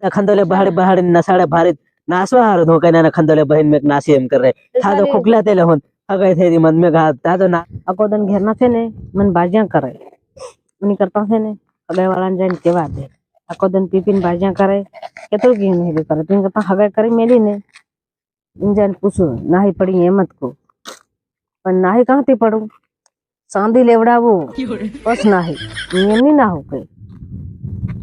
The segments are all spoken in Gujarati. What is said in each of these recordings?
खंदोले बहाड़ी बहाड़ी नसाड़े भारी नासवा हारो धोके ना खंदोले बहन में नासी एम कर रहे था तो खुखला तेले होन अगय थे दी मन में घा ता तो ना अकोदन घेरना थे ने मन बाजियां करे उनी करता थे ने अगय वाला जन के बात है अकोदन पीपिन बाजियां करे केतो की नहीं करे तीन करता हगय करे मेली ने इंजन पूछो नाही पड़ी हिम्मत को पर नाही कहां थी पड़ू सांदी लेवड़ावो बस नाही नियम नहीं ना हो कई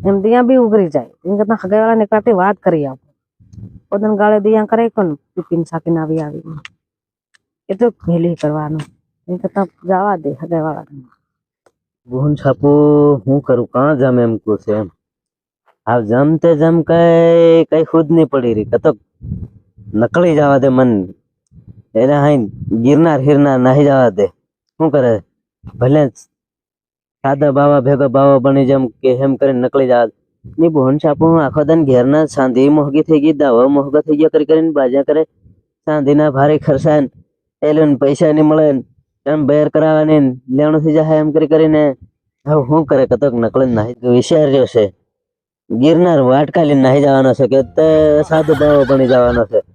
एम दिया भी उगरी जाए इन करता हगय वाला निकाते बात करी आप ओदन गाळे दिया करे कोन पीपिन साकिन आवी आवी ये तो खेली करवानो इन करता जावा दे हगय वाला बोहन छापो हूं करू कहां जम एम को से आप जमते जम कई खुद नहीं पड़ी रही कतो नकली जावा दे मन एना हाई गिरनार हिरनार नहीं जावा दे શું કરે ભલે સાદા બાવા ભેગા બાવા બની જેમ કે હેમ કરીને નકળી જાત ની બોન છાપો આખો દન ઘેરના સાંધી મોહગી થઈ ગઈ દાવા મોહગા થઈ ગયા કરીને બાજા કરે સાંધીના ભારે ખર્ચાન એલન પૈસા ની મળે એમ બેર કરાવવાની લેણું થઈ જાય એમ કરીને હવે શું કરે કતક નકળી નહીં વિચાર્યો છે ગિરનાર વાટકાલી નહીં જવાનો છે કે સાદો બાવો બની જવાનો છે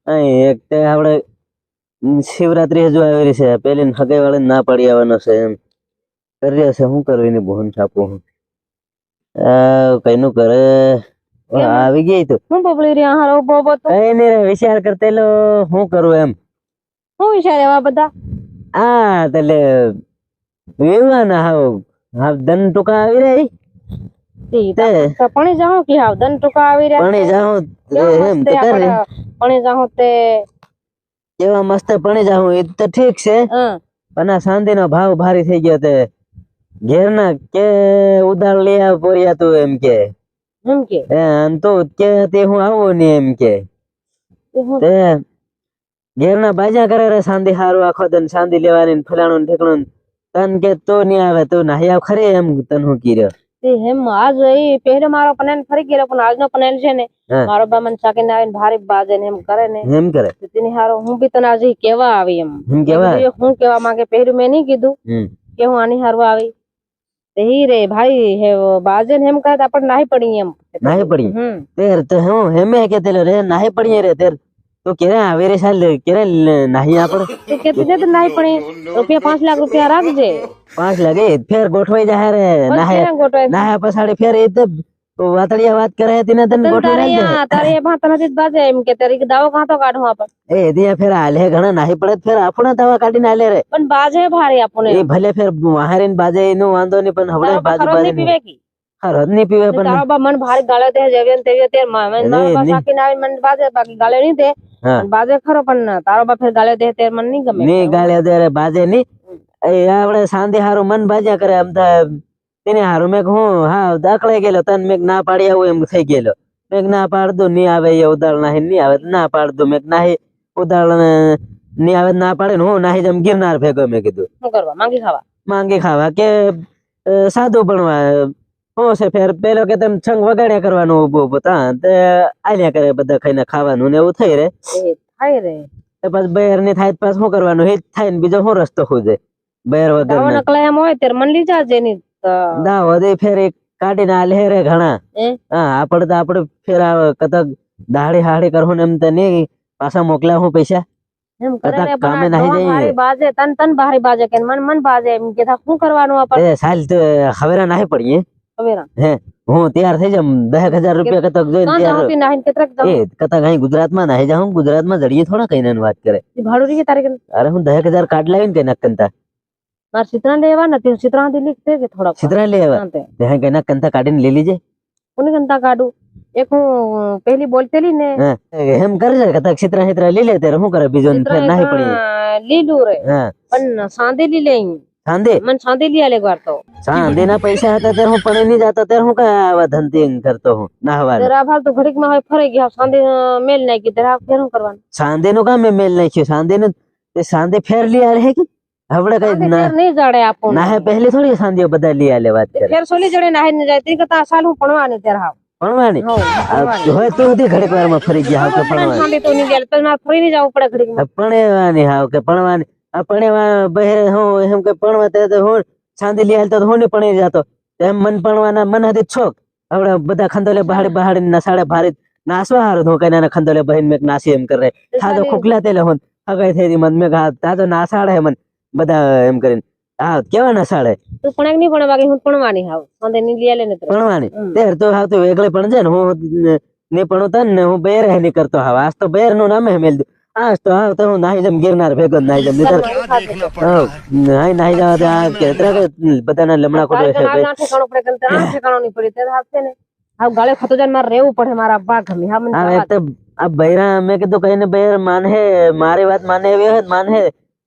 અહીં એક તે આપણે શિવરાત્રી હજુ આવી છે પેલી હગાઈ વાળા ના પડી આવવાનો છે એમ કર્યો છે શું કરવું એની બોન છાપું કઈનું કરે આવી ગઈ તો હું બબલી રે હારો બોબો તો કઈ નઈ રે વિચાર કરતેલો શું કરું એમ હું વિચાર એવા બધા આ તલે વિવાના હાવ દન ટુકા આવી રહી પણે જાઉં કે હાવ દન ટુકા આવી રહ્યા પણે જાઉં એમ તો કરે પણે જાઉં તે કેવા મસ્ત પણે જાઉં એ તો ઠીક છે પણ આ શાંતિનો ભાવ ભારી થઈ ગયો તે ઘેરના કે ઉધાર લઈ આવ પોરિયા તું એમ કે એમ તો કે તે હું આવો ને એમ કે તે ઘેરના બાજા કરે રે શાંતિ હારું આખો દન શાંતિ લેવાની ફલાણું ઠેકણું તન કે તો નહીં આવે તો નાહી આવ ખરે એમ તન હું કીર્યો હેમ આજ એ પહેલો મારો પનેન ફરી ગયો પણ આજનો પનેન છે ને મારો બામન સાકીને આવીને ભારી બાજે ને એમ કરે ને એમ કરે તેની હારો હું બી તને આજે કેવા આવી એમ હું કેવા હું કેવા માંગે પહેરું મેં નહીં કીધું કે હું આની હારું આવી તે રે ભાઈ હે બાજે ને એમ કહે આપણ નાહી પડી એમ નાહી પડી તેર તો હું હેમે કે તેલો રે નાહી પડી રે તેર તો કેરે આવે રે સાલ કેરે નાહી આપણ તો કે તુને તો નાહી પડી રૂપિયા 5 લાખ રૂપિયા રાખજે 5 લાગે ફેર ગોઠવાઈ જાય રે નાહે પછાડી ફેર એ તો વાતળિયા વાત કરે તીને તને ગોઠવાઈ જાય તારે એ ભાત નથી બાજે એમ કે તારી દાવો કાં તો કાઢું આપણ એ દિયા ફેર આલે ઘણા નાહી પડે ફેર આપણો દાવા કાઢીને આલે રે પણ બાજે ભારી આપણને એ ભલે ફેર વાહરીન બાજે એનો વાંધો નહીં પણ હવડે બાજુ પીવે કી રદ નહીં પીવે પણ તારો બા મન ભારી ગાળે દે જેવેન તેવે તે મન બા સાકીને આવીને મન બાજે બાકી ગાળે નહીં દે બાજે ખરો પણ તારો બા ફેર ગાળે દે તે મન નહીં ગમે નહીં ગાળે દે રે બાજે નહીં એ આપણે શાંતિ હારું મન બાજા કરે આમ તેને હારું મેં હું હા દાખલાઈ ગયેલો તન મેં ના પાડી આવું એમ થઈ ગયેલો મેં ના પાડ દો નહીં આવે એ ઉદાળ નાહી નહીં આવે ના પાડ દો મેં નાહી ઉદાળ નહીં આવે ના પાડે ને હું નાહી જમ ગિરનાર ભેગો મેં કીધું શું કરવા માંગી ખાવા કે સાદું ભણવા હું છે ફેર પેલો કે તમે છંગ વગાડ્યા કરવાનું ઉભું ઉભું તા તે આલ્યા કરે બધા ખાઈને ખાવાનું ને એવું થઈ રે પછી બહેર ની થાય પાછ શું કરવાનું એ થાય ને બીજો શું રસ્તો ખોજે બહેર વગર નકલાયમ હોય ત્યારે મન લઈ જાજે ની દાવ દે ફેર એક કાઢીને આલે રે ઘણા હા આપડે તો આપડે ફેર કતક દાડી હાડી કરવું ને એમ તો નહીં પાછા મોકલ્યા હું પૈસા એમ કરે કામે નહીં જાય બાજે તન તન બારી બાજે કે મન મન બાજે એમ કે શું કરવાનું આપણે સાલ તો હવેરા નહીં પડીએ હે હું તૈયાર થઈ જામ 10,000 રૂપિયા કતક જોઈને કતક અહીં ગુજરાત માં નાહી જાઉં ગુજરાત માં જડીએ થોડા કઈ વાત કરે ભાડું રીએ તારે અરે હું 10,000 કાઢ લાવીને કે નકંતા માર ચિત્રા લેવા નથી ચિત્રા દી લીખતે કે થોડા ચિત્રા લેવા ત્યાં કે નકંતા કાઢીને લઈ લીજે કોને કંતા કાઢું એક હું પહેલી બોલતેલી ને એમ કરે છે કતક ચિત્રા ચિત્રા લઈ લે ત્યારે શું કરે બીજો નાહી પડી લીલું રે પણ સાંદે લી લઈ સાંદે મન સાંદે લી લે વાર તો સાંદે ના પૈસા હતા ત્યારે હું પણ નહીં જાતો ત્યારે હું કઈ આવા ધંધી કરતો હું નાહવા જરા ભાલ તો ઘડીક માં હોય ફરી ગયા સાંદે મેલ નાખી જરા ફેર હું કરવાનું સાંદે નું કામ મેલ નાખ્યું સાંદે ને તે સાંદે ફેર લી આલે હે કે હવડે કઈ નહીં જડે આપો નાહે પહેલી થોડી સાંદે બધા લી આલે વાત કરે ફેર સોલી જડે નાહી ન જાય તે કતા સાલ હું ભણવાની ત્યારે હાવ ભણવાની હોય તો ઘડીક વાર માં ફરી ગયા હાવ કે ભણવાની સાંદે તો નહીં જાય તો માર ફરી નહીં જવું પડે ઘડીક માં ભણવાની હાવ કે ભણવાની આપણે બહેર હું એમ કે ભણવા તે હું સાંદે લી આલતો હું ને ભણી જતો એમ મન ભણવાના મન હતી છોક આવડે બધા ખંડોલે બહાડી બહાડી નસાડે ભારી નાસવા હારો ધો કઈ ના ખંડોલે બહેન મેક નાસી એમ કરે થા તો ખુકલા તેલે હોન હગાઈ થઈ મન મે ઘા તા તો નાસાડે મન બધા એમ કરીને હા કેવા નસાડે તું પણ નહીં પણ બાકી હું ભણવાની હાવ સંદે ની લે ને ભણવાની તેર તો હાવ તો વેગળે પણ છે ને હું ને પણ તન ને હું બેર હે ની કરતો હાવ આજ તો બેર નું નામે મેલ દઉં આજ તો હાવ તો હું નાહી જમ ગિરનાર ભેગો નાહી જમ નીતર હાય નાહી જવા દે આ કેતરા કે બધાના લમણા કોટો છે ઠેકાણો પડે કે આ ઠેકાણો નહીં પડે તે હાથ છે ને હાવ ગાળે ખાતો જાય મારે રહેવું પડે મારા બા ગમે હા મને હા એક તો આ બૈરા મેં કીધું કઈ ને બેર માને મારી વાત માને એવી હોય માને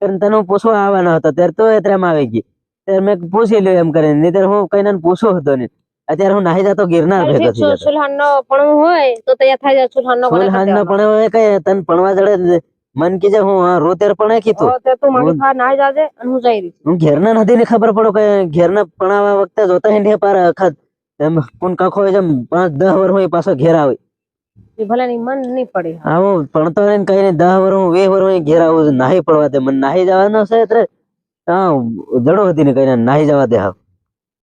કરીને તને હું પૂછવા આવવાનો હતો ત્યારે તો એતરામાં આવી ગઈ ત્યારે મેં પૂછી લ્યો એમ કરીને નહીતર હું કઈ ને પૂછો હતો નહીં અત્યારે હું નાહી જતો ગિરનાર ભેગો થઈ જતો સુલહાન નો પણ હોય તો તૈયાર થઈ જાય સુલહાન નો સુલહાન નો પણ હવે કઈ તને ભણવા જડે મન કીજે હું રોતેર પણ કીધું તે તું મારી ફા નાહી જાજે અને હું જઈ રહી હું ઘેરના નથી ને ખબર પડો કે ઘેરના ભણાવવા વખતે જોતા હિંડે પાર અખત એમ કોણ કાખો જેમ 5-10 વર્ષ હોય પાછો ઘેર આવે એ ભલે ની મન નહીં પડે આવો ભણતો હોય ને કઈ 10 વર્ષ 20 વર્ષ ઘેર આવું નાહી પડવા દે મને નાહી જવાનો છે એટલે હા જડો હતી ને કઈ નાહી જવા દે હા